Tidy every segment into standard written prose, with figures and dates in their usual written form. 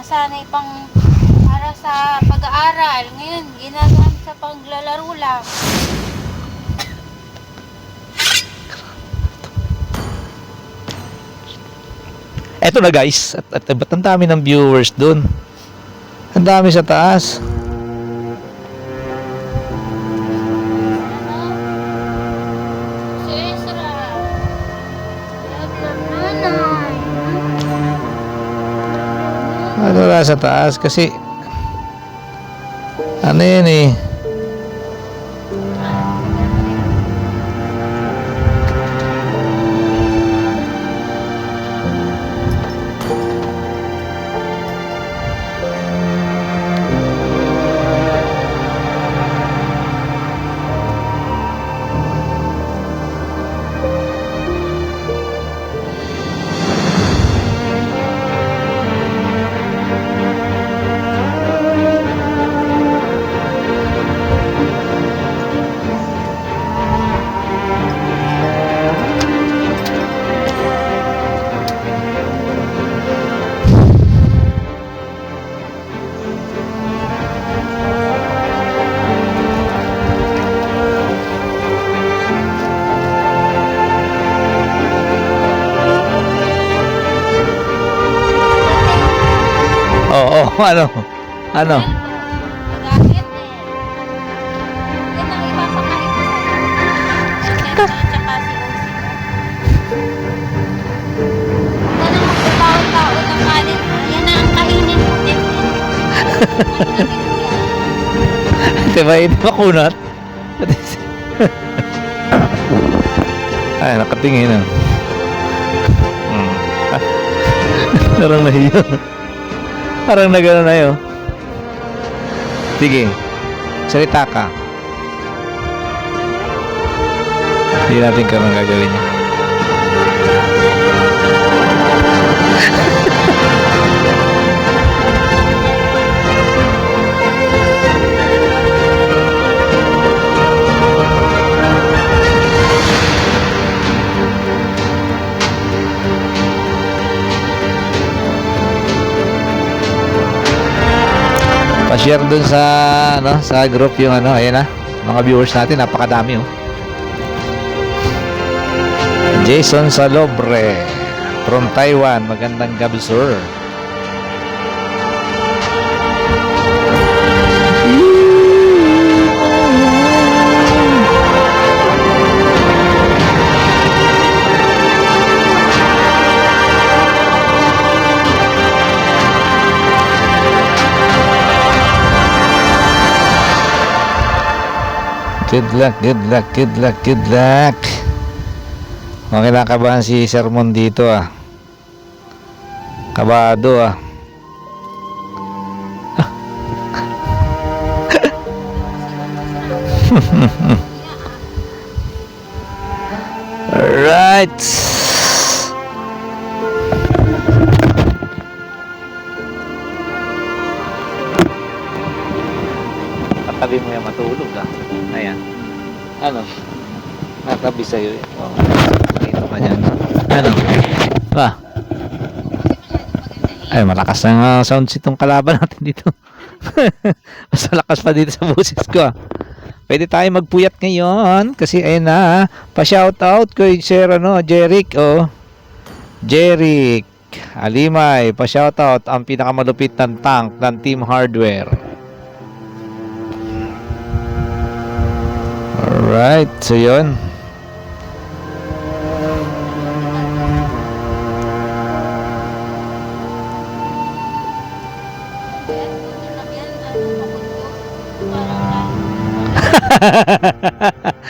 Nasanay pang para sa pag-aaral. Ngayon, ginagawa sa paglalaro lang. Eto na guys, at ba't ang dami ng viewers dun? Ang dami sa taas. Si Ezra. Love ng nanay. Ano wala sa taas kasi ano yun eh. Oo, ano? Ano? Magagit eh. Yan ang ipapakain ko sa'yo. Si Tessa at saka si Osi mo. Yan ang magpapawin-taon ng kanin mo. Yan ang kainin mo. Diba yun makunat? Ay, nakatingin ah. Parang nahiya. Parang nagano na yun. Sige, salita ka. Hindi natin karang gagawin niya. Pa-share dun sa ano, sa group yung ano, ayan na. Mga viewers natin, napakadami oh. Jason Salobre from Taiwan, magandang gabi sir. Good luck, good luck, good luck, good luck. Okay lang kabahan si Sermon dito ah. Kabado ah. Alright. Katabi mo yan matulog ah. Ayan. Ano? Natabi sa'yo eh. Oh, dito ka dyan. Ano? Ba? Ay, malakas ang sound itong kalaban natin dito. Mas malakas pa dito sa boses ko ah. Pwede tayo magpuyat ngayon kasi ayun na, pa-shoutout kay Sir ano, Jeric oh. Jeric Alimay, pa-shoutout ang pinakamalupit ng tank ng Team Hardware. Alright, so yun.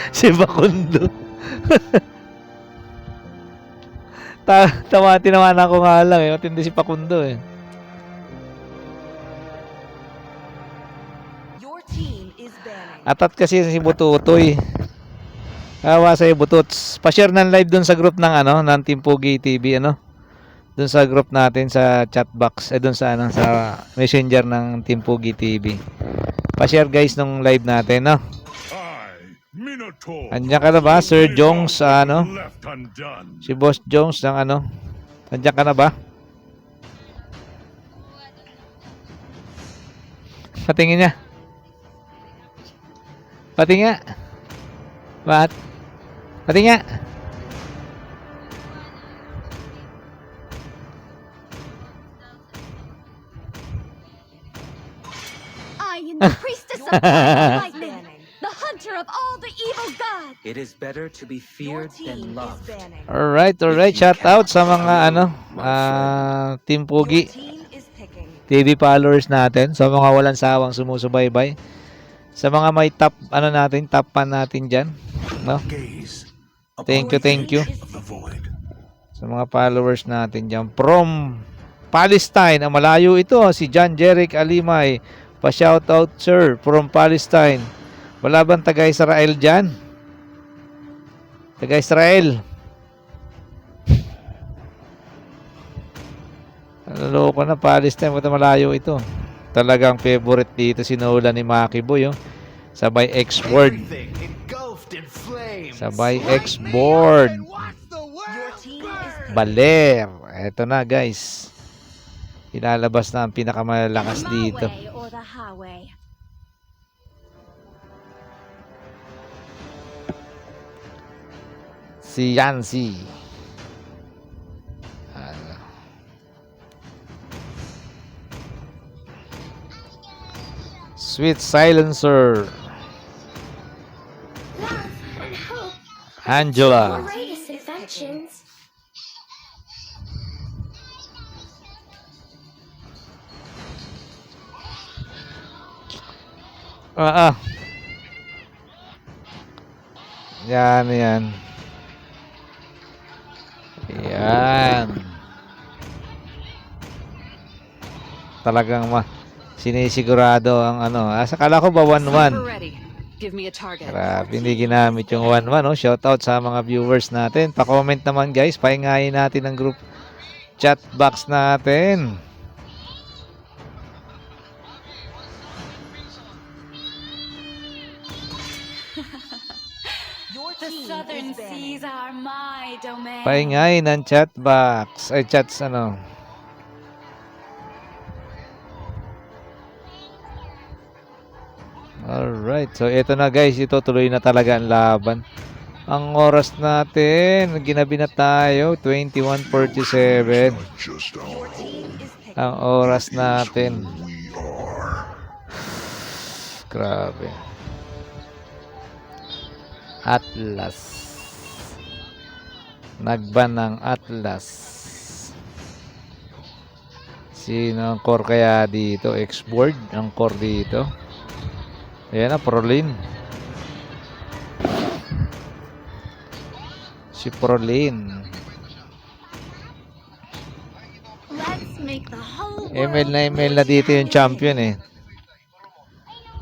Si Bakundo. Tinawanan ako nga lang eh. Matindi si Pakundo eh. Atat kasi si Bututoy. Kawa sa'yo Bututs. Pa-share ng live dun sa group ng ano, ng Team Pogi TV ano. Dun sa group natin sa chat box, dun sa ano, sa Messenger ng Team Pogi TV. Pa-share guys nung live natin, no. Andiyan ka na ba, Sir Jones, ano? Si Boss Jones ng ano? Andiyan ka na ba? Patingin niya. Patingin nga. What? Patingin nga. I am the priestess of lightning, the hunter of all the evil gods. It is better to be feared than loved. Alright. Shout out sa mga Team Pugi TV followers natin, sa mga walang sawang sumusubaybay, sa mga may top top fan natin diyan, no? Thank you. Sa mga followers natin diyan from Palestine, ang malayo ito, si John Jeric Alimay. Pa-shoutout sir from Palestine. Wala bang taga-Israel diyan? Taga-Israel. Naloko na, Palestine, buta malayo ito. Talagang favorite dito si Nolan ni Maki Boy, oh. Sabay X-board. Sabay X-board. Baler. Eto na, guys. Ilalabas na ang pinakamalakas dito. Si Yancy. Sweet Silencer. Angela. Yan. Talagang sinisigurado ang akala ko ba 1-1. Grabe, hindi ginamit yung 1-1, oh. Shoutout sa mga viewers natin. Pa-comment naman, guys. Pahingayin natin ang group chat box natin. Pahingayin ang chat box. Ay, chats Alright, so ito na, guys, ito tuloy na talaga ang laban. Ang oras natin, ginabi na tayo, 21:47. Ang oras natin. Grabe. Atlas. Nagban ng Atlas. Sino ang core kaya dito? X-board ang core dito. Ayan na, Prolin. Si Prolin. ML na dito yung champion, eh.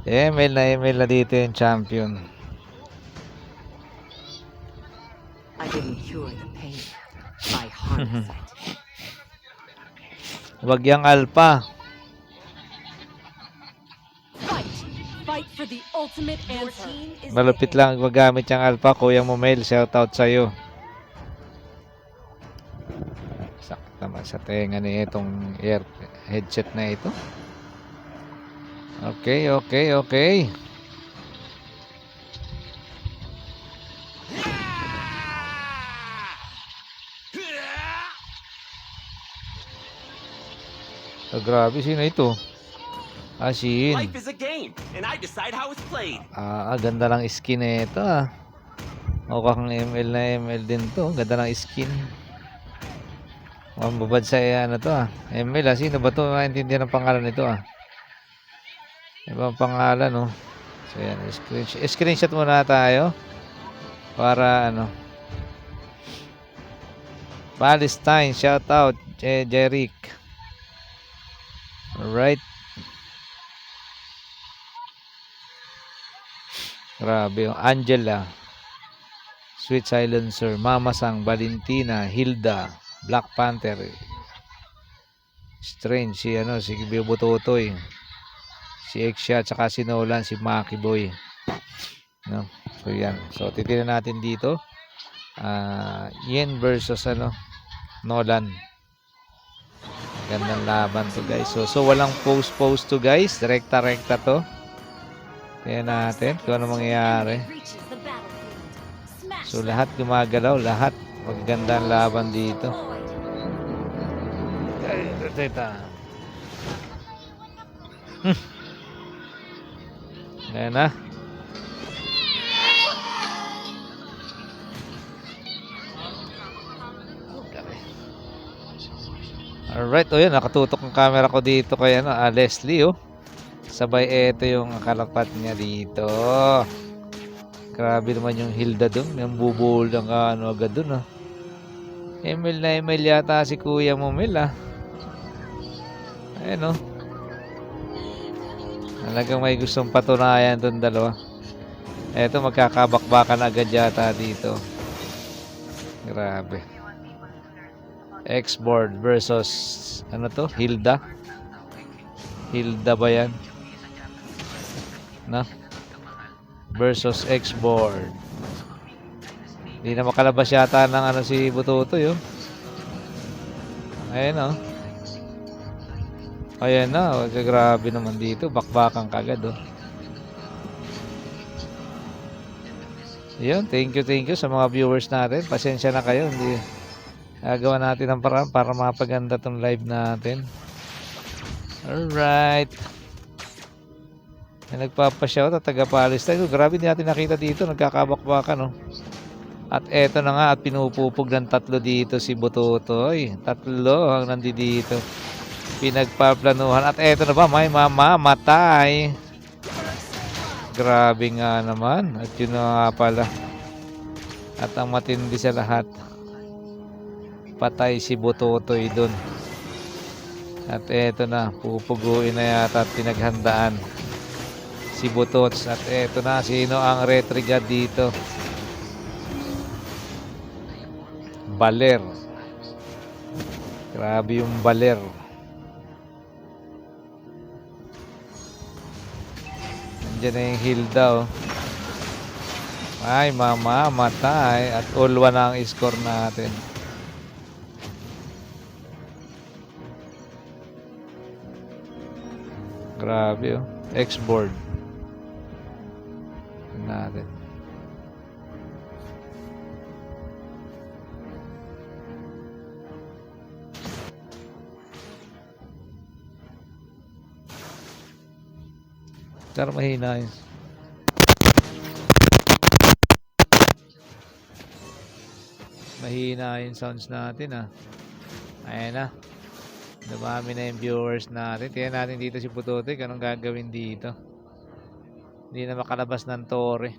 ML na dito yung champion. I didn't cure the pain. I harnessed it. Wag yang alpha. Fight for the ultimate answer. Malupit lang magamit yung alpha. Kuya Momel, shoutout sa'yo. Sakit naman sa tenga ni itong headset na ito. Okay. Oh, grabe, sino ito? Shin. Life is a game, and I decide how it's played. Ganda ng skin na ito, Mukhang ML na ML din to. Ganda ng skin. Mababad sa ML, sino ba to? Maintindihan ang pangalan nito, Ibang pangalan, no? So yan, screenshot muna tayo para Palestine, shout out Jeric. Alright. Grabe, Angela, Sweet Silencer, Mama Sang, Valentina, Hilda, Black Panther, Strange, si Bibutotoy, si Exia, tsaka si Nolan, si Maki Boy, no? So yan, so titignan natin dito Yen versus Nolan. Gandang laban to guys. So walang post to guys. Rekta to. Kaya natin kung ano mangyayari. Reaches the battlefield. Smash So lahat gumagalaw. Lahat. Magandang laban dito. Ay, teta. Ayan na. Alright, o yun, nakatutok ang camera ko dito kay Leslie, oh. Sabay eto yung kalapat niya dito. Grabe naman yung Hilda dun. Yung bubul ng agad dun, ah. Emil na Emil yata si Kuya Mumil, ah. Ayan, oh. Talagang may gustong patunayan dun dalawa. Eto, magkakabakbakan agad yata dito. Grabe. X-board versus ano to? Hilda. Hilda ba yan? Na? Versus X-board. Hindi na makalabas yata ng si Bututoy, oh. Ayan, oh. Ayan na, oh. Grabe naman dito. Bakbakan kagad, oh. Ayun, thank you sa mga viewers natin. Pasensya na kayo, hindi gagawa natin ng paraan para mapaganda tong live natin. Alright. Nagpapashout at taga-Palestine. Grabe, hindi natin nakita dito. Nagkakabakbakan, no? At eto na nga, at pinupupog ng 3 dito si Bututoy. 3 ang nandito. Pinagpaplanuhan. At eto na ba, may mamamatay. Grabe nga naman. At yun na nga pala. At ang matindi sa lahat, patay si Bututoy dun. At eto na, pupuguin na yata at pinaghandaan si Butots. At eto na, sino ang retrigad dito? Baler. Grabe yung Baler. Nandiyan na yung Hilda, oh. Ay, mamamatay. At all 1 na ang score natin. Grabe, oh. X-board. Natin. Pero mahina yun. Mahina yung sounds natin, ah. Ayan na. Dumami na yung viewers natin. Tingnan natin dito si Bututoy. Anong gagawin dito? Hindi na makalabas ng tore.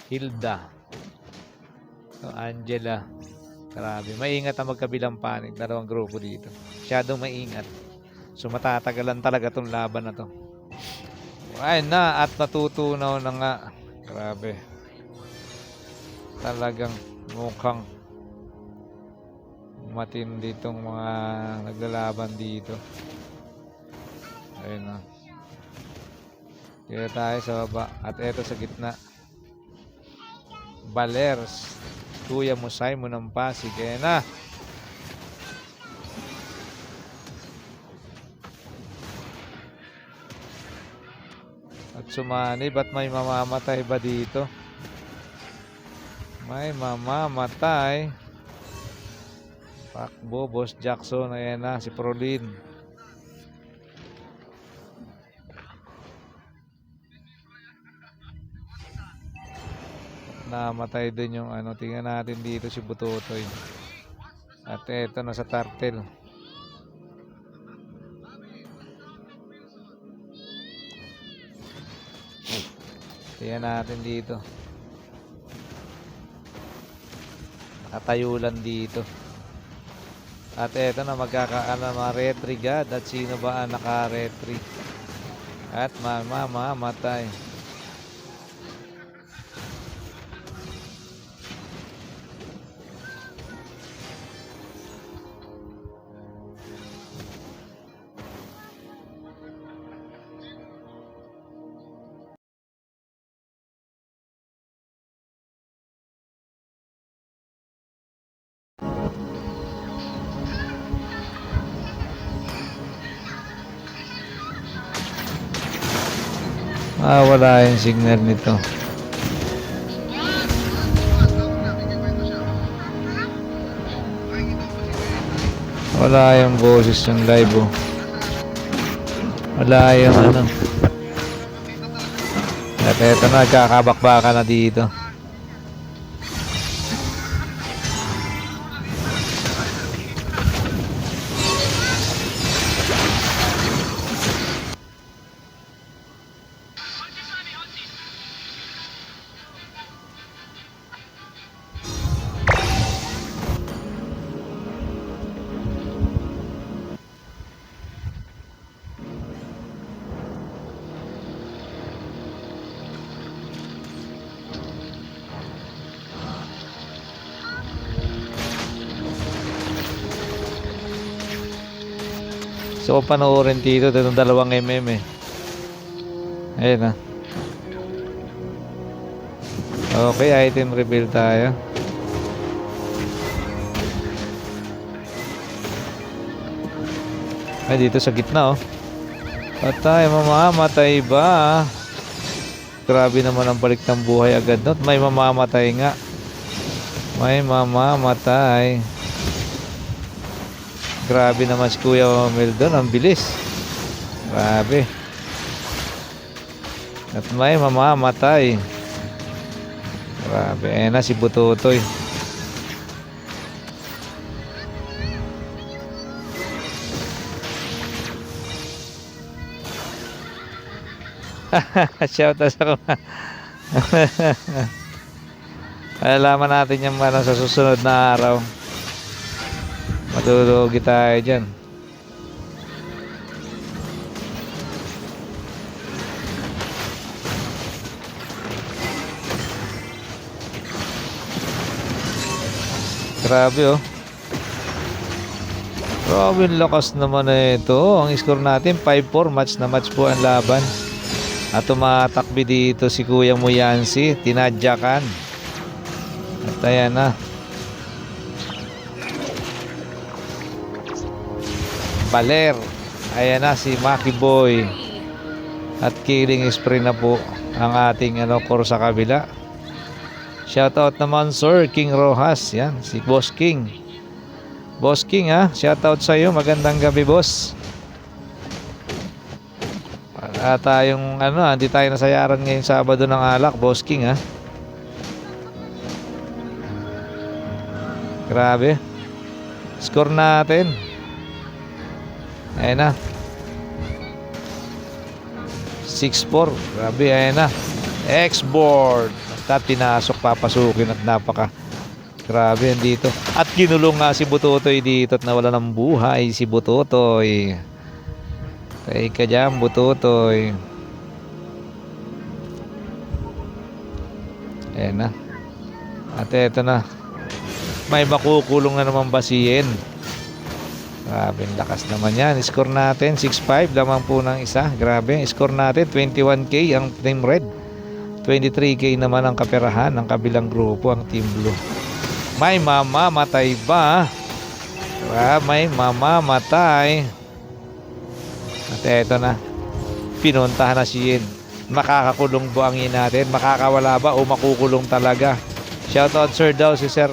Hilda. So, Angela. Grabe. Maingat ang magkabilang panig. 2 grupo dito. Masyadong maingat. So, matatagalan talaga tong laban na to. Ayun na. At natutunaw na nga. Grabe. Talagang mukhang matindi itong mga naglalaban dito. Ayun na. Dito tayo sa baba. At eto sa gitna. Balers. Kuya Musay mo ng Pasig. Ayun na. At sumani. Ba't may mamamatay ba dito? May mamamatay. Pakbo, Boss Jackson. Ayan na, si Prolin. Namatay din yung tingnan natin dito si Bututoy. At eto na sa turtle. Tingnan natin dito. Nakatayulan dito. At eto na ma-retrigad. At sino ba ang naka-retrig? At mamamatay. Wala yung signal nito. Wala yung boses yung live, oh. Wala yung ano. At eto na, kakabakbaka na dito. So, panoorin dito itong 2mm eh. Ayun, ah. Okay, item reveal tayo. Ay, dito sa gitna, oh. Patay, mamamatay ba? Grabe naman ang balik ng buhay agad, not may mamamatay nga. May mamamatay. Grabe naman si Kuya Mamel doon, ang bilis. Grabe. At may mamamatay. Grabe, ayan na si Butotoy. Shout out sa kuma. Alaman natin yung ano sa susunod na araw. Matulugi tayo dyan. Grabe, oh. Grabe, lakas naman na ito. Ang score natin 5-4, match na match po ang laban. At tumatakbi dito si Kuya Muyansi, tinadyakan. At ayan na. Baler. Ayan na si Maki Boy. At killing spree na po ang ating core sa kabila. Shoutout naman Sir King Rojas. Yan, si Boss King. Boss King, ha. Shoutout sa iyo. Magandang gabi, boss. Para tayong hindi tayo nasayaran ngayong Sabado ng alak, Boss King, ha. Grabe. Score natin. Ayan na. 6-4. Grabe, ayan na. X-board. At pinasok, papasukin at napaka grabe yan dito. At kinulong nga si Butotoy dito at nawala ng buhay si Butotoy. Tay ka dyan, Butotoy. Ayan na. At eto na. May makukulong na naman basihin. Grabe, lakas naman yan. Score natin 6-5 lamang po ng isa. Grabe, score natin 21k ang Team Red. 23k naman ang kaperahan ng kabilang grupo, ang Team Blue. May mamamatay ba? May mamamatay. At eto na. Pinuntahan na si Yin. Makakakulong ba ang Yin natin? Makakawala ba o makukulong talaga? Shoutout sir daw si Sir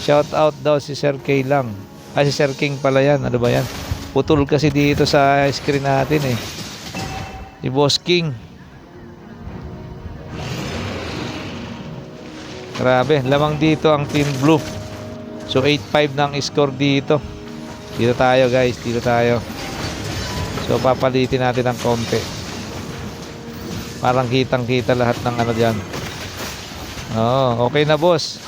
Shoutout daw si Sir K lang. Si Sir King pala yan. Ano ba yan? Putol kasi dito sa screen natin eh. Si Boss King. Grabe, lamang dito ang Team Blue. So 8-5 na ang score dito. Dito tayo guys, dito tayo. So papalitin natin ng konti. Parang kitang-kita lahat ng dyan. Okay na, boss.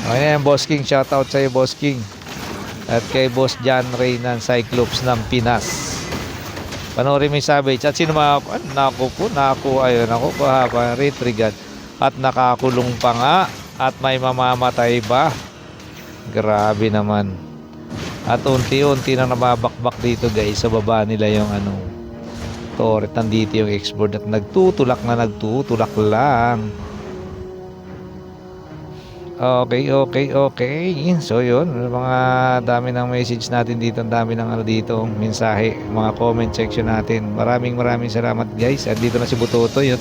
Okay na yan, Boss King. Shoutout sa iyo, Boss King. At kay Boss John Ray ng Cyclops ng Pinas. Panoorin mo yung savage. At sino ayun ako pa retrigad. At nakakulong pa nga. At may mamamatay ba? Grabe naman. At unti-unti na nababakbak dito guys. Sa baba nila yung turret. Nandito yung export. At nagtutulak lang. Okay. So yun, mga dami ng message natin dito, ang dami ng ano dito, mensahe, mga comment section natin. Maraming salamat guys. At dito na si Butotoy.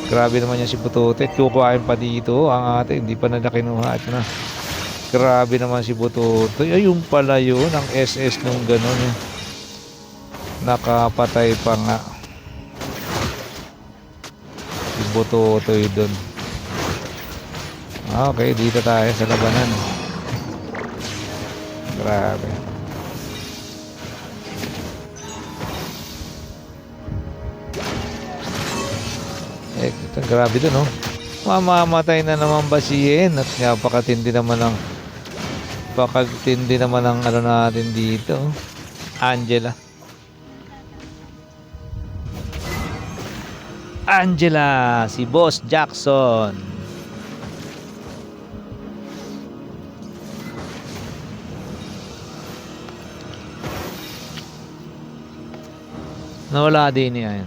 Grabe naman yan si Butotoy. Kukuhain pa dito ang ate, hindi pa nila kinuha. Ito na. Grabe naman si Butotoy. Ayun pala yun, ang SS nung ganun. Nakapatay pa nga si Butotoy dun. Okay, dito tayo sa labanan. Grabe. Grabe dun, mamamatay na naman ba si Yen? At napakatindi naman ng ano natin dito. Angela, si Boss Jackson. Nawala din niya yan.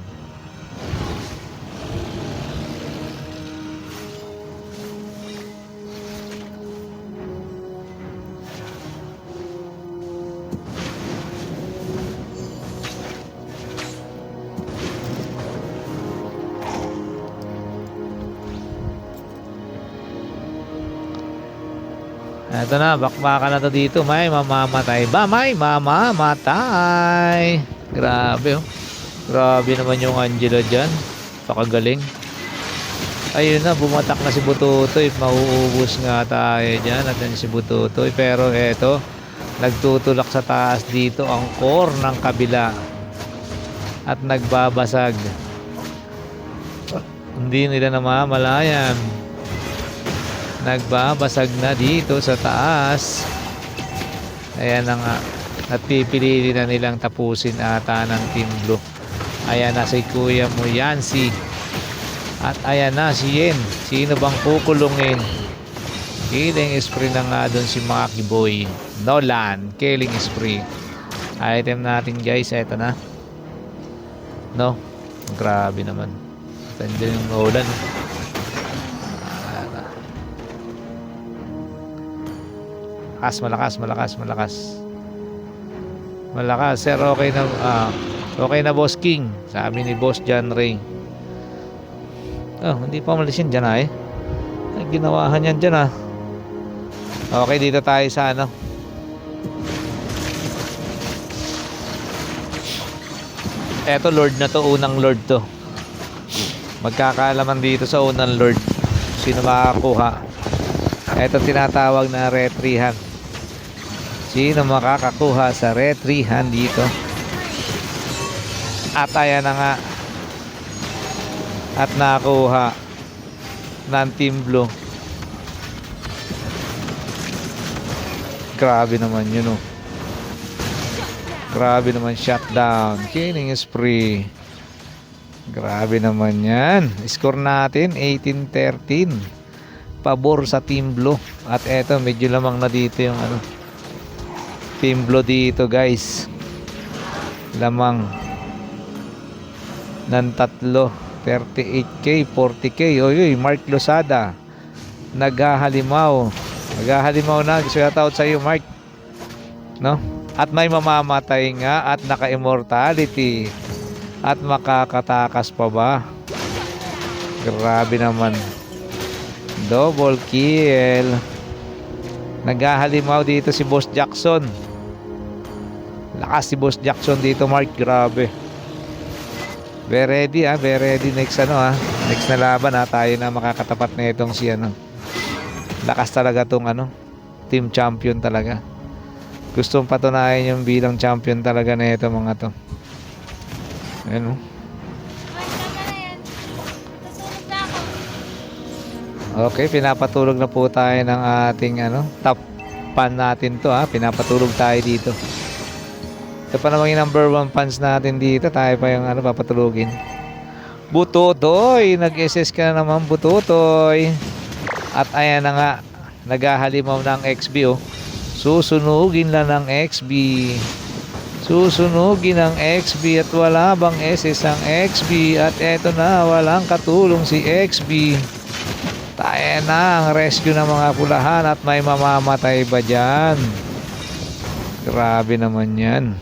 Eto na, bakbakan na to dito. May mamamatay ba? May mamamatay. Grabe, Grabe naman yung Angela dyan. Pakagaling. Ayun na, bumatak na si Butotoy. Mauubos nga tayo dyan. At si Butotoy. Pero eto, nagtutulak sa taas dito ang core ng kabila. At nagbabasag. Hindi nila namamalayan. Nagbabasag na dito sa taas. Ayan na nga. At pipili na nilang tapusin ata ng Team Blue. Ayan na si Kuya mo Yancy. At ayan na si Yen. Sino bang kukulungin? Killing spree na nga doon si Maki Boy Nolan. Killing spree. Item natin guys. Ito na. No? Grabe naman. Tandyan yung Nolan. Malakas. Sir, okay na. Okay na Boss King, sabi ni Boss John Ray. Hindi pa umalis yan dyan ay ginawahan yan dyan Okay, dito tayo sa ano. Eto Lord na to, unang Lord to. Magkakaalaman dito sa unang Lord. Sino makakakuha? Eto tinatawag na retrihan. Sino makakakuha sa retrihan dito? At ayan na nga. At nakuha ng Team Blue. Grabe naman yun Grabe naman, shutdown. Killing spree. Grabe naman yan. Score natin 18-13. Pabor sa Team Blue. At eto medyo lamang na dito yung Team Blue dito guys. Lamang ng 38k 40k. Oy, Mark Losada naghahalimaw na. Shout out sa iyo Mark, no? At may mamamatay nga at naka-immortality at makakatakas pa ba? Grabe naman, double kill. Naghahalimaw dito si Boss Jackson. Lakas si Boss Jackson dito Mark. Grabe. Be ready next next na laban tayo na makakatapat na itong si lakas talaga tong team champion talaga. Gustong patunayan yung bilang champion talaga na ito mga to. Ayun Okay, pinapatulog na po tayo ng ating top pan natin to pinapatulog tayo dito. Ito pa naman yung number 1 fans natin dito. Tayo pa yung papatulugin. Butotoy, nag-SS ka na naman Butotoy. At ayan na nga, naghahalimaw ng XB Susunugin lang ng XB. Susunugin ng XB at wala bang SS ang XB. At eto na, walang katulong si XB. Tayo na ang rescue ng mga pulahan at may mamamatay ba dyan? Grabe naman yan.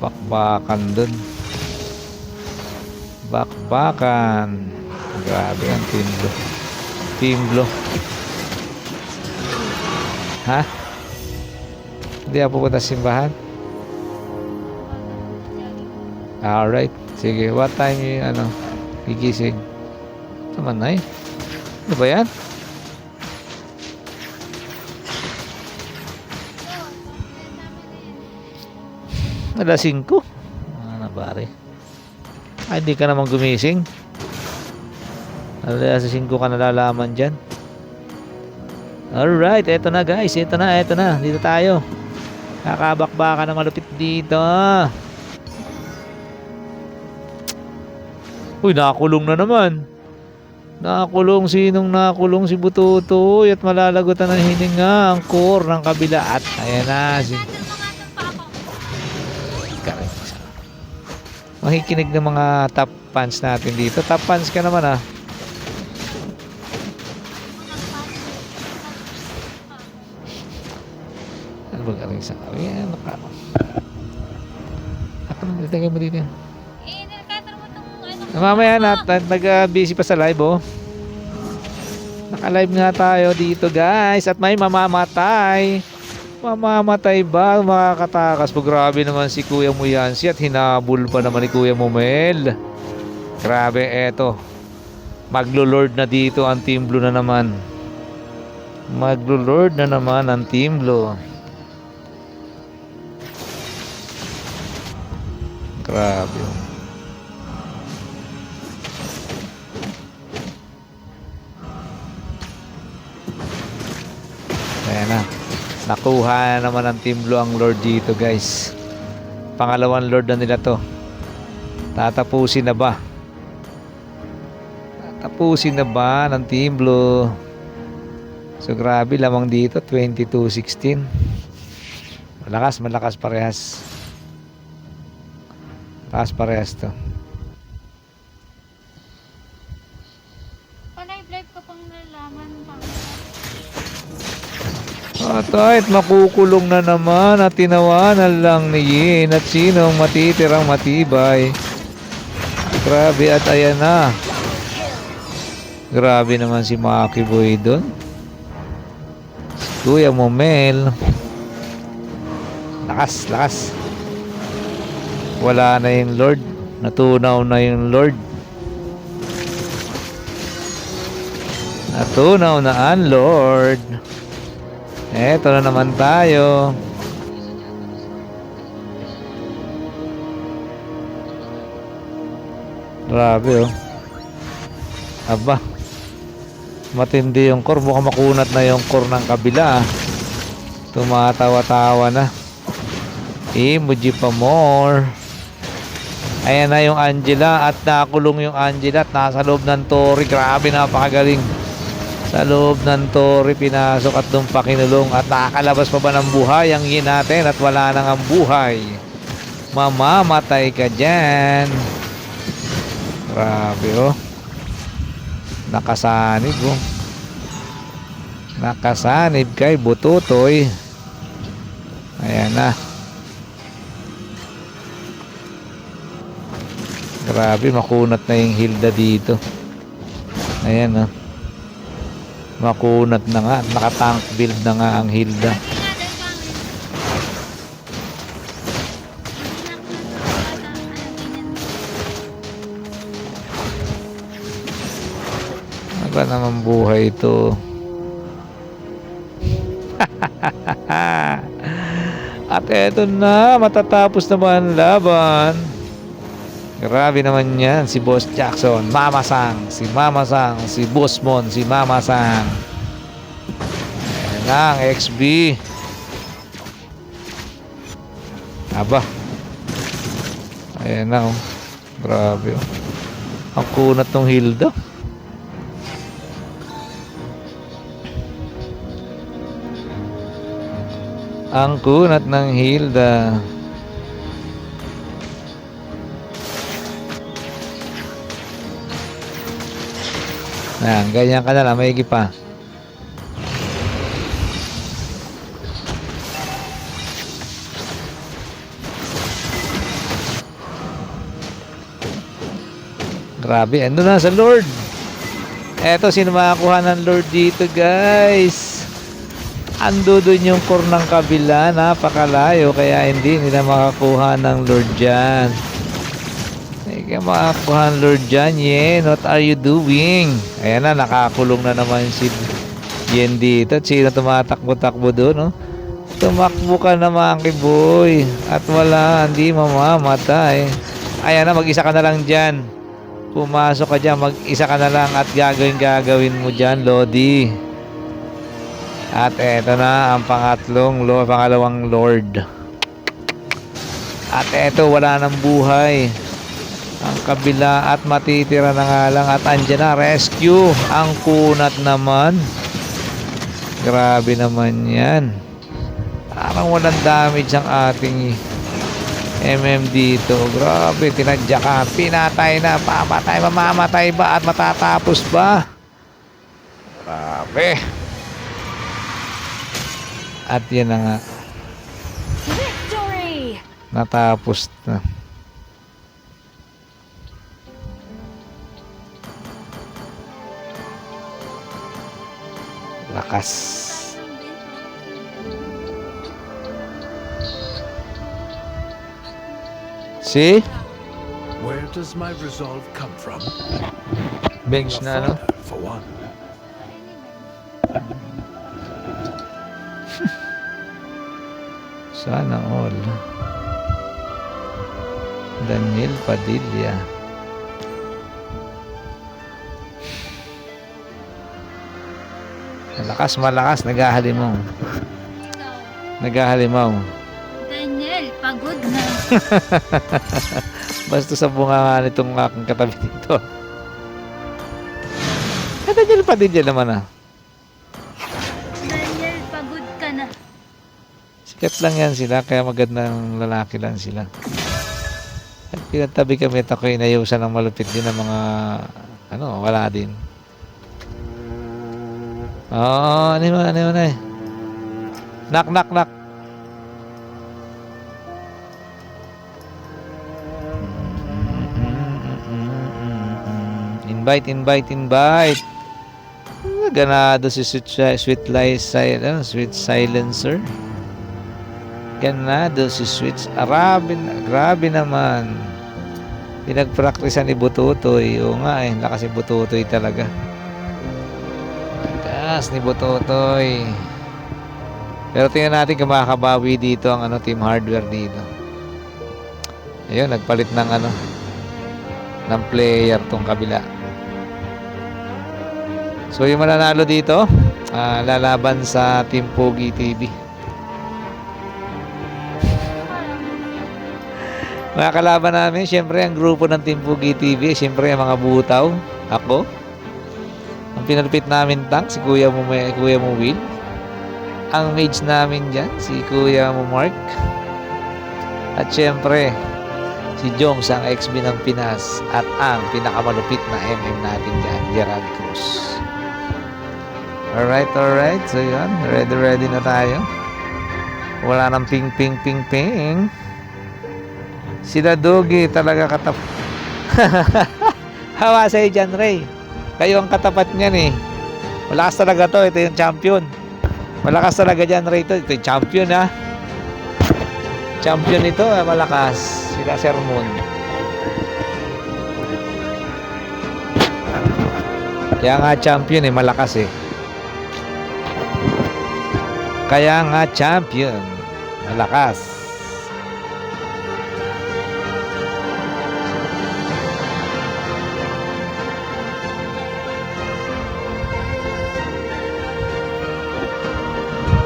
Bakbakan dun. Bakbakan. Grabe ang Timblo. Timblo. Ha? Hindi ako pupunta sa simbahan? Alright. Sige, what time yung gigising? Naman na eh. Ano ba yan? Alas 5? Ano pare? Ay, hindi ka naman gumising. Alas 5 ka nalalaman dyan. Alright, eto na guys. Eto na. Dito tayo. Kakabakbaka na malupit dito. Uy, nakakulong na naman. Nakakulong, sinong nakakulong? Si Bututoy at malalagutan ng hininga ang core ng kabila. At ayan na. Makikinig ng mga top fans natin dito. Top fans ka naman ah. Ano ba galing sa kami? Ayan, ako naman, itagay mo dito yan. Nilakatar mo itong Mamaya nag-busy pa sa live oh. Naka-live nga tayo dito guys. At may mamamatay. Mamamatay ba? Makakatakas po. Grabe naman si Kuya Muyansi at hinabol pa naman ni Kuya Mumel. Grabe, eto. Maglo-lord na dito ang Team Blue na naman. Maglo-lord na naman ang Team Blue. Grabe. Ayan na. Nakuha na naman ang Team Blue ang Lord dito guys. Pangalawang Lord na nila to. Tatapusin na ba? Tatapusin na ba ng Team Blue? So grabe lamang dito 22-16. Malakas parehas. Malakas parehas to. live ka pang nalaman. At makukulong na naman at tinawanan lang ni Yin at sinong matitirang matibay. Grabe at ayan na. Grabe naman si Maki Boy doon. Si Kuya Momel. Lakas. Wala na yung Lord. Natunaw na yung Lord. Natunaw na ang Lord. Eto na naman tayo. Grabe oh. Aba. Matindi yung core. Mukhang makunat na yung core ng kabila. Tumatawa-tawa na. Emoji pa more. Ayan na yung Angela. At nakulong yung Angela. At nasa loob ng Tori. Grabe, napakagaling. Sa loob ng Tori pinasok at doon pa kinulong. At nakakalabas pa ba ng buhay ang Yin natin? At wala nang ang buhay. Mamamatay ka dyan. Grabe oh. Nakasanib oh. Nakasanib kay Bututoy. Ayan na. Grabe, makunat na yung Hilda dito. Ayan oh. Makunat na nga. Nakatank build na nga ang Hilda. Ano ba naman buhay ito? At eto na. Matatapos naman ang laban. Grabe naman yan. Si Boss Jackson, Mama Sang, si Mama Sang, si Boss Mon, si Mama Sang. Ayan lang, XB. Aba. Ayan na oh. Grabe oh. Ang kunat ng Hilda. Ang kunat ng Hilda. Yan, ganyan ka na lang, maigi pa. Grabe, ano na sa Lord? Eto, sino makakuha ng Lord dito, guys? Ando doon yung core ng kabila, napakalayo, kaya hindi nila makakuha ng Lord dyan. Hindi ka makakuha ng Lord dyan, Yen. What are you doing? Ayan na, nakakulong na naman si Yen dito. At sino tumatakbo-takbo doon, no? Tumakbo ka na, Monkey Boy. At wala, hindi mamamatay. Ayan na, mag-isa ka na lang dyan. Pumasok ka dyan, mag-isa ka na lang at gagawin mo dyan, Lodi. At eto na ang pangalawang Lord. At eto, wala nang buhay ang kabila at matitira na nga lang at andyan na, rescue ang kunat naman. Grabe naman yan. Parang walang damage ang ating MM dito. Grabe, tinadya ka. Pinatay na. Pamatay, mamamatay ba? At matatapos ba? Grabe. At yan na nga. Victory! Natapos na. Lakas. See? Where does my resolve come from? Bench na, no? Father, for one. Sana all. Daniel Padilla. Malakas, naghahalimaw. Naghahalimaw. Daniel, pagod na. Basta sa bunga nga nitong aking katabi dito. Daniel Padilla naman ah. Daniel, pagod ka na. Sikat lang yan sila, kaya magandang lalaki lang sila. At pinatabi kami at ako'y inayusan ng malupit din ng mga wala din. Ano yun eh. Knock. Invite. Ganado si Sweet Silencer. Ganado si Sweet. Grabe naman. Pinagpraktisan ni Bututoy. Oo nga eh, lakas si Bututoy talaga. Lakas ni Bututoy. Pero tingnan natin kung makakabawi dito ang Team Hardware dito. Ayun, nagpalit ng ng player tong kabila. So yung mananalo dito, lalaban sa Team Pogi TV. Mga kalaban namin, syempre ang grupo ng Team Pogi TV, syempre ang mga butaw, ako. Ang pinalupit namin tank, si Kuya mo Will. Ang mage namin dyan, si Kuya mo Mark. At syempre, si Joms ang XB ng Pinas at ang pinakamalupit na MM natin dyan, Gerald Cruz. Alright. So yun, ready na tayo. Wala nang ping. Sila Dogi talaga Hawa sa'yo dyan, Ray. Kayo ang katapat niyan eh. Malakas talaga to. Ito yung champion. Malakas talaga dyan, Ray. Ito yung champion ha. Champion ito, malakas. Sila Sermon. Kaya nga champion eh, malakas eh. Kaya nga champion, malakas.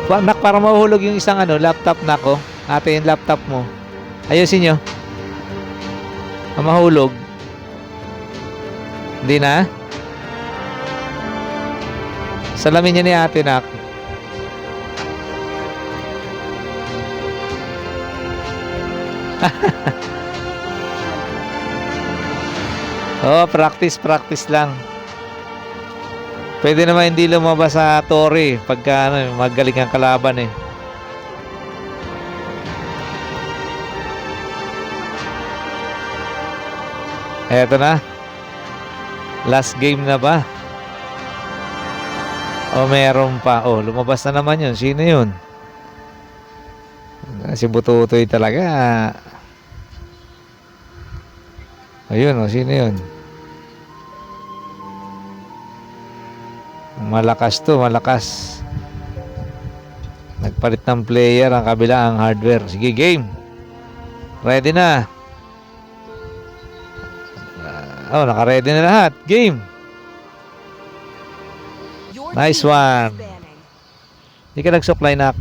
Nak, para mahuhulog yung isang laptop na ko. Ate, yung laptop mo. Ayusin nyo. Mahulog. Hindi na? Salamin niya ni ate, nak. Oh, practice lang. Pwede naman hindi lumabas sa Tori pagka ano, magaling ang kalaban eh. Eto na. Last game na ba? O meron pa. O lumabas na naman yun. Sino yun? Si Bututoy talaga. Ayun o. Sino yun? Malakas to. Malakas. Nagpalit ng player. Ang kabila ang hardware. Sige game. Ready na. Oh, naka-ready na lahat. Game. Nice one. Hindi ka nagsuklay, nak.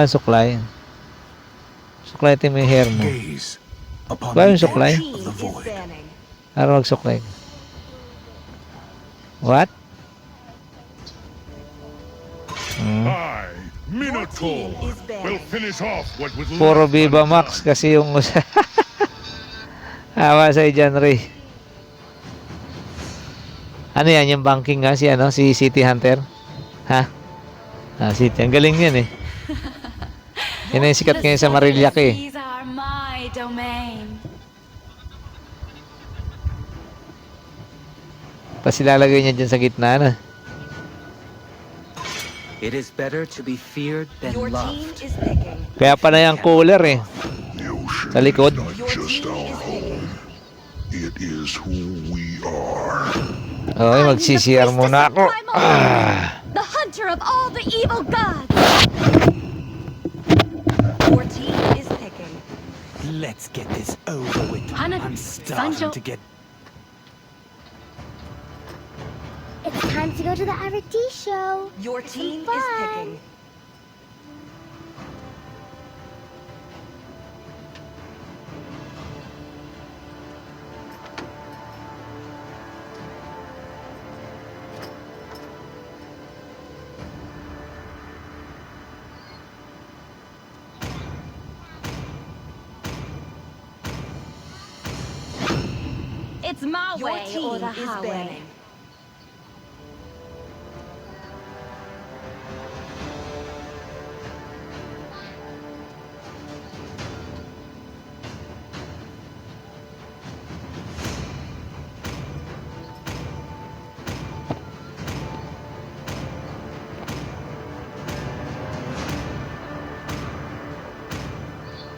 Suklay. Suklay ito yung hair mo. Gaze upon Ba yung the suklay? edge of the void. Ano magsuklay? What? I, Minotaur, will finish off what was Puro left Viva undone. Max kasi yung Awa sa'yo dyan, Ray. Ano yan? Yung banking nga? Si, ano? Si City Hunter? Ha? City. Ang galing yan eh. Yan yung sikat ngayon sa Marillac eh. These are my domain. Tapos ilalagay niya dyan sa gitna na. It is better to be feared than loved. Kaya pala yung cooler eh. Sa likod. Just our home. It is who we are. Okay, mag-CCR muna ako. The hunter of all the evil gods. Your team is picking. Let's get this over with. Hana- I'm starting Sancho- to get. It's time to go to the RT show. Your For some team is fun. picking. It's my Your way or team the is highway. banning.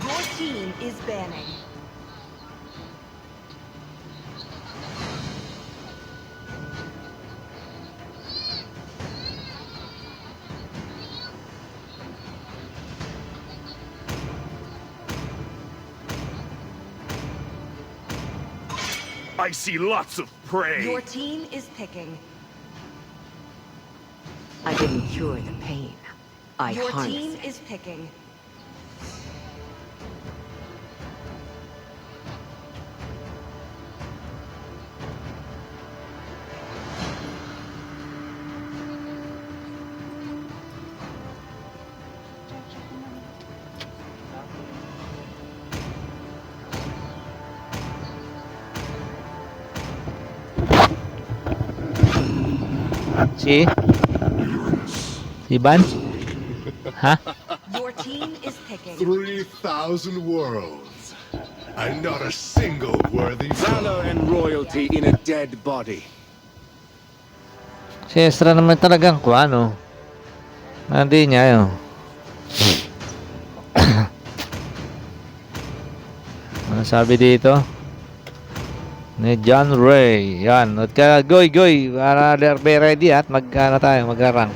Your team is banning. I see lots of prey. Your team is picking. I didn't cure the pain. I Your harness team it. is picking. Si Ban? Ha? Your team is picking. 3,000 worlds. And not a single worthy Valor and royalty in a dead body. Si Ezra naman talagang ano. Hindi niya yun. Ano sabi dito? Ni John Ray. Yan. At ka, goy. Para be ready at mag-ano tayo, mag-rank.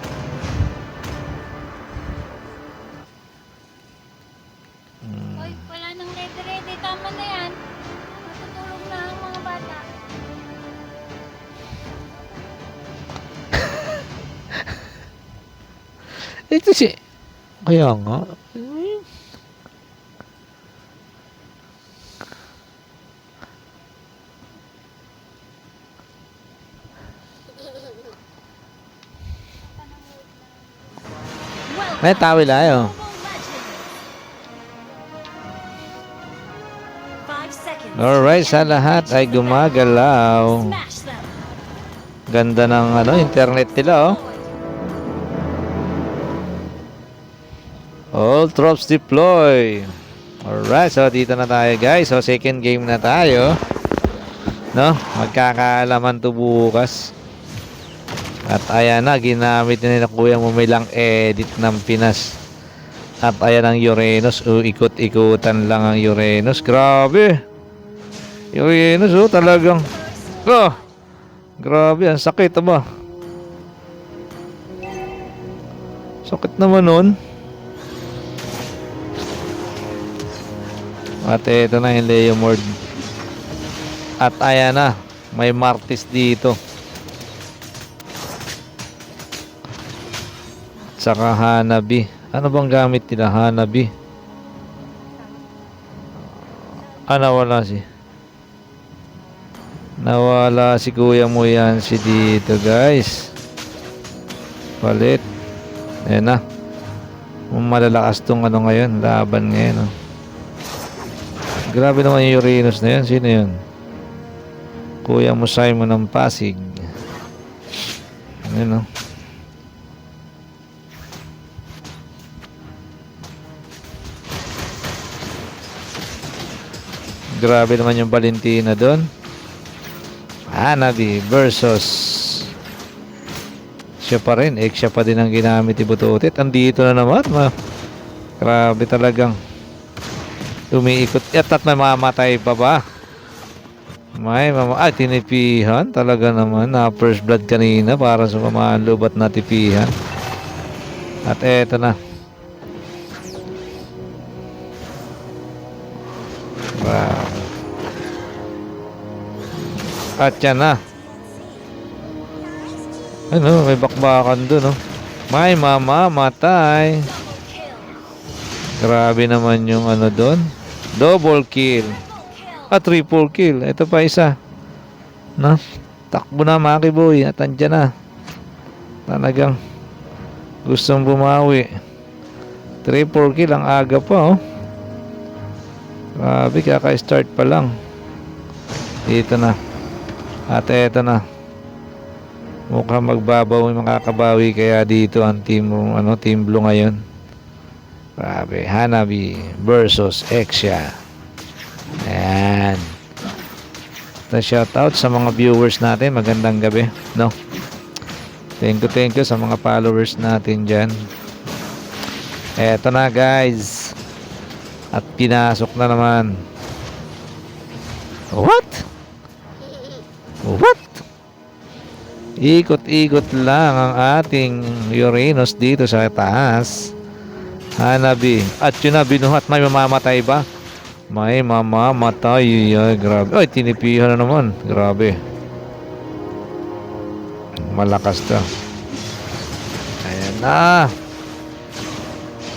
Hoy, wala nang ready. Tama na yan. Matutulog na ang mga bata. Ito si... Kaya nga. May tawil ayo. 5 seconds. Alright, sa lahat ay gumagalaw. Smash them. Ganda ng ano, internet nila, oh. All troops deploy. Alright, so dito na tayo guys. So second game na tayo. No, magkakaalaman to bukas. At ayan na, ginamit na Kuya Mumilang edit ng Pinas. At ayan ang Uranus. Ikot-ikutan lang ang Uranus. Grabe. Uranus, talagang. Oh, grabe, ang sakit ba? Sakit naman nun. At ito na yung Leomord. At ayan na, may Martis dito. Saka Hanabi. Ano bang gamit nila? Hanabi. Nawala si Kuya mo yan dito guys. Palit. Ayan na. Malalakas tong ano ngayon. Laban ngayon. Oh. Grabe naman yung Uranus na yan. Sino yun? Kuya mo Simon ng Pasig. Ayan o. Grabe naman yung Valentina doon. Hanabi versus siya pa rin. Siya pa din ang ginamit ni Bututit. Andito na naman. Grabe talagang umiikot. At may mamatay pa ba? Tinipihan. Talaga naman. Na first blood kanina para sa pamalubat na tipihan. At eto na. Wow. At yan na. Ano, may bakbakan dun, oh. May mamamatay. Grabe naman yung ano dun. Double kill. Triple kill. Ito pa isa. No? Takbo na, Maki Boy. At andyan na. Talagang gustong bumawi. Triple kill. Ang aga pa, oh. Grabe, kaka-start pa lang. Dito na. At eto na. Mukhang magbabaw, makakabawi kaya dito ang team Blue ngayon. Grabe, Hanabi versus Exia. Ayan. Shout out sa mga viewers natin. Magandang gabi, no? Thank you sa mga followers natin dyan. Eto na guys. At pinasok na naman. What? Ikot-ikot lang ang ating Uranus dito sa taas. Hanabi. At yun na, binuhat. May mamamatay ba? May mamamatay. Ay, grabe. Ay, tinipihan na naman. Grabe. Malakas to. Ayan na.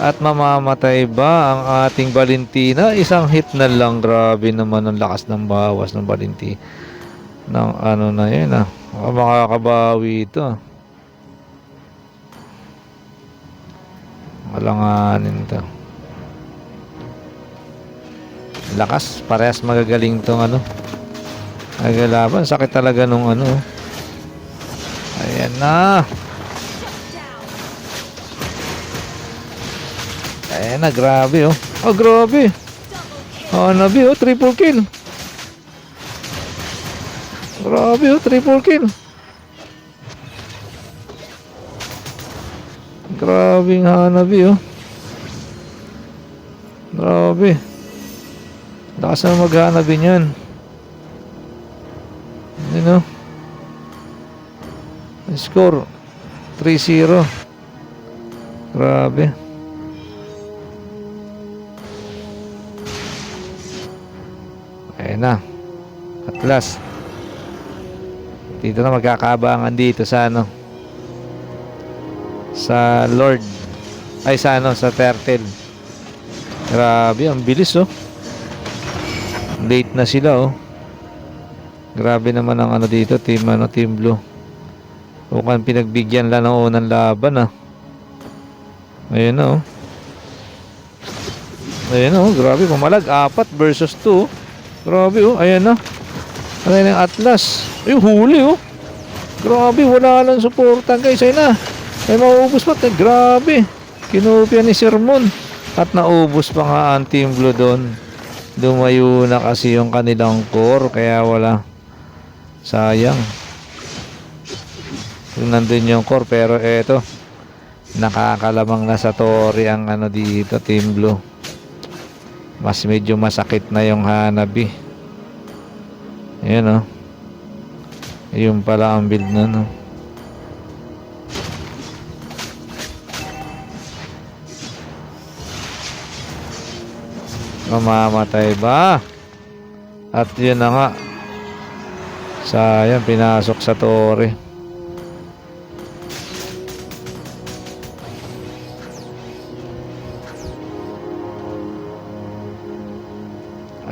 At mamamatay ba ang ating Valentina? Isang hit na lang. Grabe naman ang lakas ng bawas ng Valentina. Ng ano na yun, ah. Makakabawi ito. Malanganin to. Lakas. Parehas magagaling tong ano. Nagalaban. Sakit talaga nung ano. Ayan na. Ayan na. Grabe, oh. Oh, grabe. Hanabi, oh. Triple kill. Grabe, oh, triple kill. Grabe yung Hanabi, oh. Grabe. Lakas na mag-Hanabi niyan. Ano? Score 3-0. Grabe. Ayan na. At last. Dito na magkakabangan dito sa ano. Sa Lord. Ay sa ano, sa Turtle. Grabe, ang bilis, oh. Late na sila, oh. Grabe naman ang ano dito, team Blue. Mukhang pinagbigyan lang ng unang laban, ah. Ayun na, oh. Ayun na, oh. Grabe, pumalag. 4 versus 2. Grabe, oh. Ayan na. Ayan ang Atlas. Ay, huli, oh. Grabe, wala lang suporta guys. Ayun na. Ay maubos pa. Grabe. Kinopya ni Sermon. At naubos pa nga ang Team Blue doon. Lumayo na kasi yung kanilang core. Kaya wala. Sayang. Yung nandun yung core. Pero eto. Nakakalamang na sa Tori ang ano dito. Team Blue. Mas medyo masakit na yung Hanabi. Ayan o. Yung pala ang build na no. Mamamatay ba? At yun na nga. Sayang, pinasok sa Tori.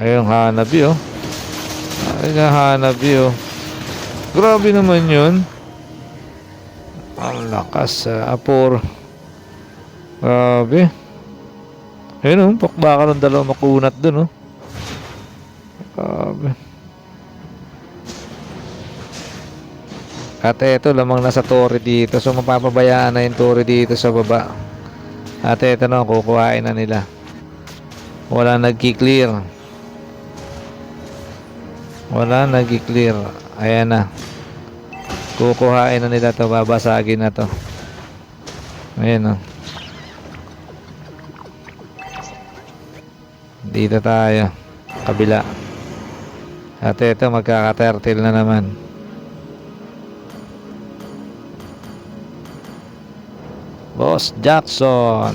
Ayun, Hanabi oh. Ayun, Hanabi oh. Grabe naman yun. Ang lakas sa Apor. Grabe. Ayun oh, pakbaka ng dalawang makunat dun oh. Grabe. At eto, lamang nasa Tori dito. So mapapabayaan na yung Tori dito sa baba. At eto na, kukuhain na nila. Wala nagki-clear. Wala nagki-clear. Ayan na. Kukuhain na nila to. Babasagin na to. Ayan o. Dito tayo. Kabila. At ito magkaka-turtle na naman. Boss Jackson.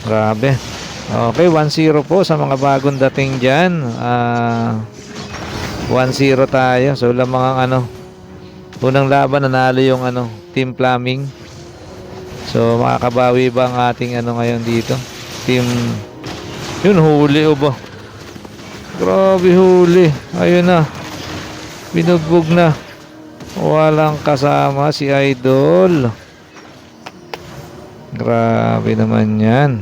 Grabe. Okay, 1-0 po sa mga bagong dating dyan. 1-0 tayo. So lamang ang ano, unang laban nanalo yung ano, Team Plumbing. So makakabawi ba ang ating ano ngayon dito? Team, yun, huli o ba? Grabe, huli. Ayun na. Binugbog na. Walang kasama si Idol. Grabe naman yan.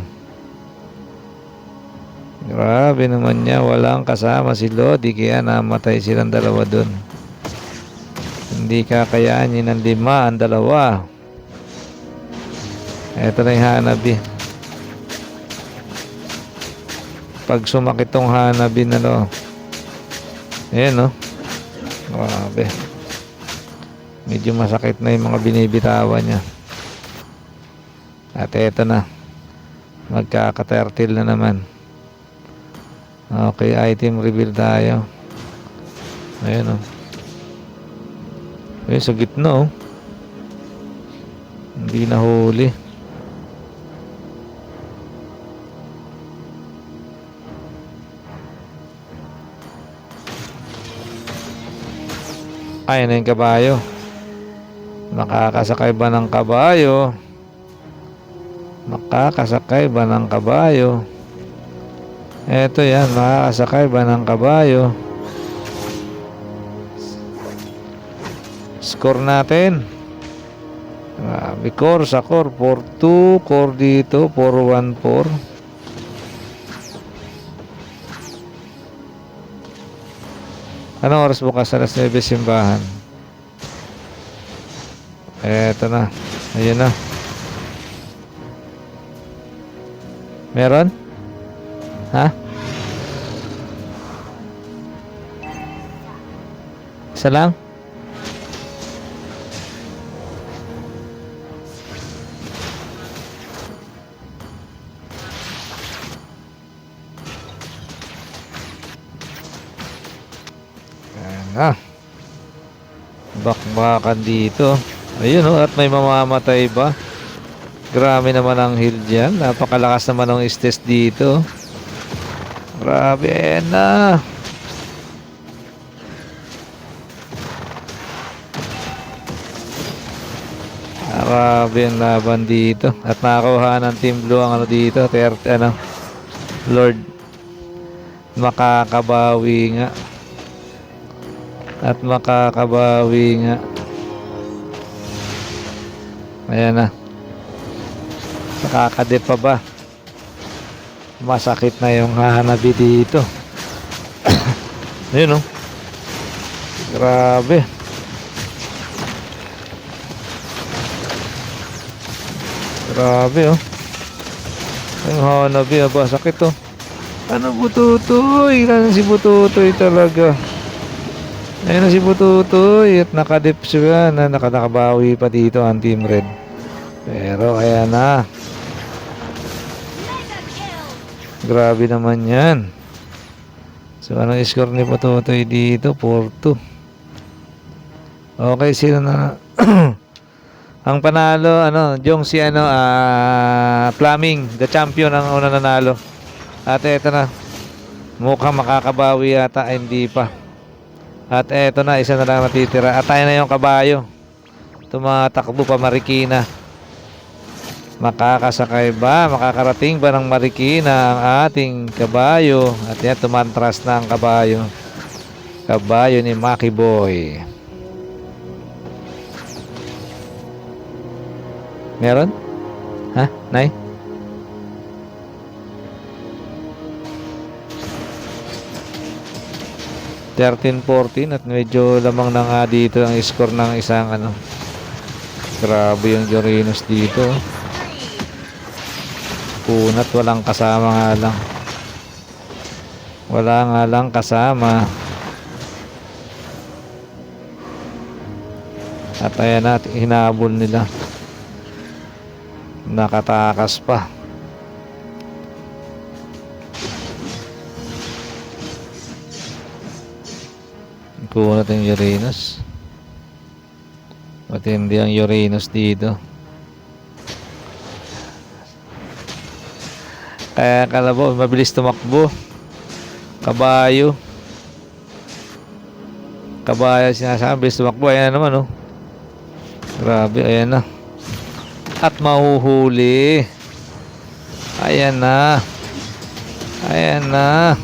Grabe naman niya, walang kasama si Lodi, kaya namatay silang dalawa dun. Hindi kakayanin ng 5 ang dalawa. Eto na yung Hanabi. Pag sumakit tong Hanabi na no. Ayan no. Grabe. Medyo masakit na yung mga binibitawan niya. At eto na. Magkaka-turtle na naman. Okay, item reveal tayo. Ayan o. Ayan, sa gitna o. Hindi nahuli. Ayan na yung kabayo. Makakasakay ba ng kabayo? Makakasakay ba ng kabayo? Eto yan, makakasakay ba ng kabayo? Score natin. Grabe, core sa core. 4-2, core dito, 4-1-4. Anong oras bukas? Alas 9 simbahan. Eto na. Ayun na. Meron? Ha? Isa lang? Ayan na. Bakbakan dito. Ayun oh, at may mamamatay ba? Grabe naman ang heal dyan. Napakalakas naman ang stats dito. Grabe na. Grabe ang laban dito. At nakakuha ng Team Blue ang ano dito. Lord. Makakabawi nga. At makakabawi nga. Ayan na. Nakakadip pa ba? Masakit na yung Hanabi dito. Ayun o. Grabe. Grabe oh. Ang Hanabi ba sakit oh. Ano Bututoy? Ilan si Bututoy talaga? Ayun na si Bututoy at nakadip siya na nakakabawi pa dito ang Team Red. Pero ayan na. Grabe naman yan. So anong score ni Bututoy dito? 4-2. Okay, sino na? Ang panalo, Jong si Flaming, the champion ang una nanalo. At eto na. Mukhang makakabawi yata, hindi pa. At eto na, isa na lang natitira. At tayo na yung kabayo. Tumatakbo pa Marikina. Makakasakay ba? Makakarating ba ng Marikina ang ating kabayo? At yan, tumantras na ang kabayo. Kabayo ni Maki Boy. Meron? Ha? Nay? $13-14 at medyo lamang na nga dito ang score ng isang grabe yung Jorinos dito. Punat walang kasama nga lang. Wala nga lang kasama. At ayan na, hinabol nila. Nakatakas pa. Kunat yung Uranus. Matindi ang Uranus dito. Kaya kalabaw, mabilis tumakbo. Kabayo. Kabayo sinasabi, mabilis tumakbo. Ayan na naman oh. Grabe, ayan na. At mahuhuli. Ayan na. Ayan na.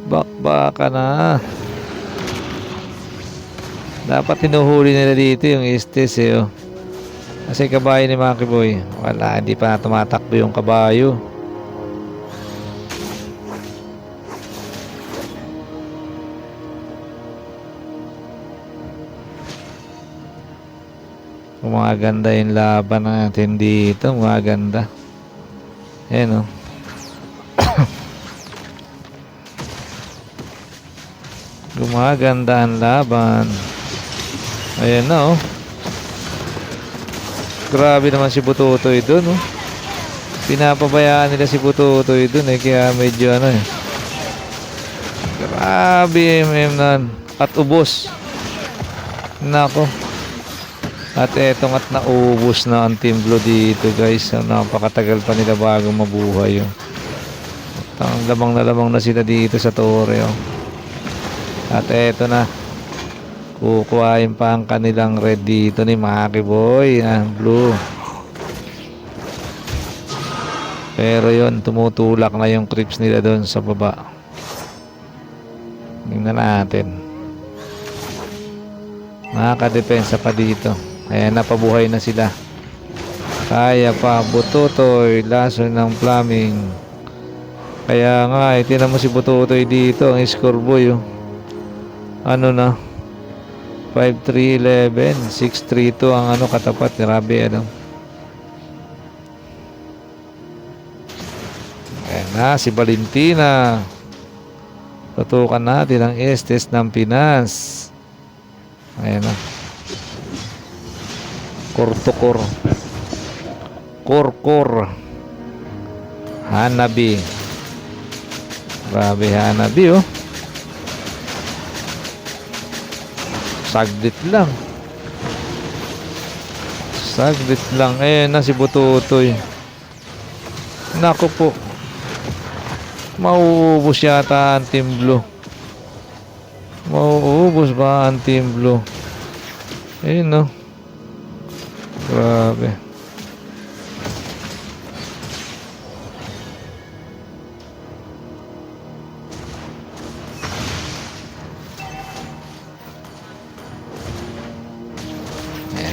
Bakbaka na. Dapat tinuhuli nila dito yung Estes oh. Kasi kabayo ni Maki Boy. Wala, hindi pa na tumatakbo yung kabayo. Gumaganda yung laban natin dito. Gumaganda. Ayan oh. Gumaganda ang laban. Ayan na oh. Grabe naman si Bututoy dun oh. Pinapabayaan nila si Bututoy dun kaya medyo Grabe nan. At ubos. Nako. At etong at naubos na ang Team Blue dito guys. Napakatagal pa nila bago mabuhay oh. Lamang na sila dito sa Torre oh. At eto na. Kukuhain pa ang kanilang red dito ni Maki Boy. Blue. Pero yon, tumutulak na yung creeps nila doon sa baba. Tingnan natin. Nakakadepensa pa dito. Ayan, napabuhay na sila. Kaya pa. Bututoy. Laso ng Flaming. Kaya nga, tinan mo si Bututoy dito. Ang score boy ano na 5-3-11 6-3-2 ang katapat. Grabe ayan na si Valentina. Tutukan natin ang Estes ng Pinas. Ayan na Kortokor Korkor Hanabi. Grabe Hanabi oh. Saglit lang. Saglit lang. Ayan na si Bututoy. Naku po. Mauubos yata ang Team Blue. Mauubos ba ang Team Blue? Ayun no. Grabe.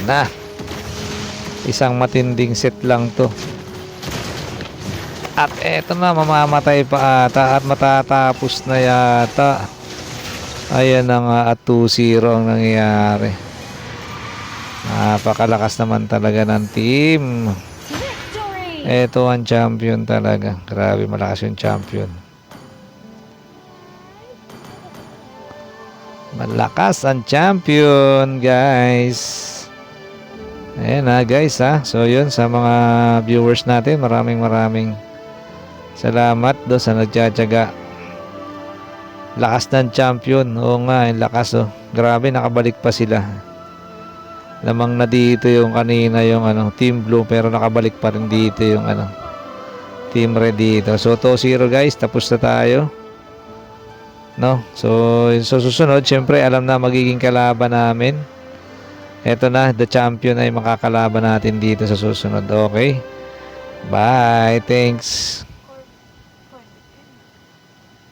Na isang matinding set lang to. At eto na, mamamatay pa ata at matatapos na yata. Ayan na nga at 2-0 ang nangyayari. Napakalakas naman talaga ng team. Victory! Ito ang champion talaga. Grabe, malakas yung champion. Malakas ang champion, guys. Ayan na, guys, ha. So, yun, sa mga viewers natin, maraming salamat do sa nagtsatsaga. Lakas ng champion. Oo nga, yung lakas, oh. Grabe, nakabalik pa sila. Lamang na dito yung kanina yung Team Blue, pero nakabalik pa rin dito yung Team Red dito. So 2-0 guys, tapos na tayo. No? So susunod, syempre alam na magiging kalaban namin. Eto na, the champion ay makakalaban natin dito sa susunod. Okay? Bye. Thanks.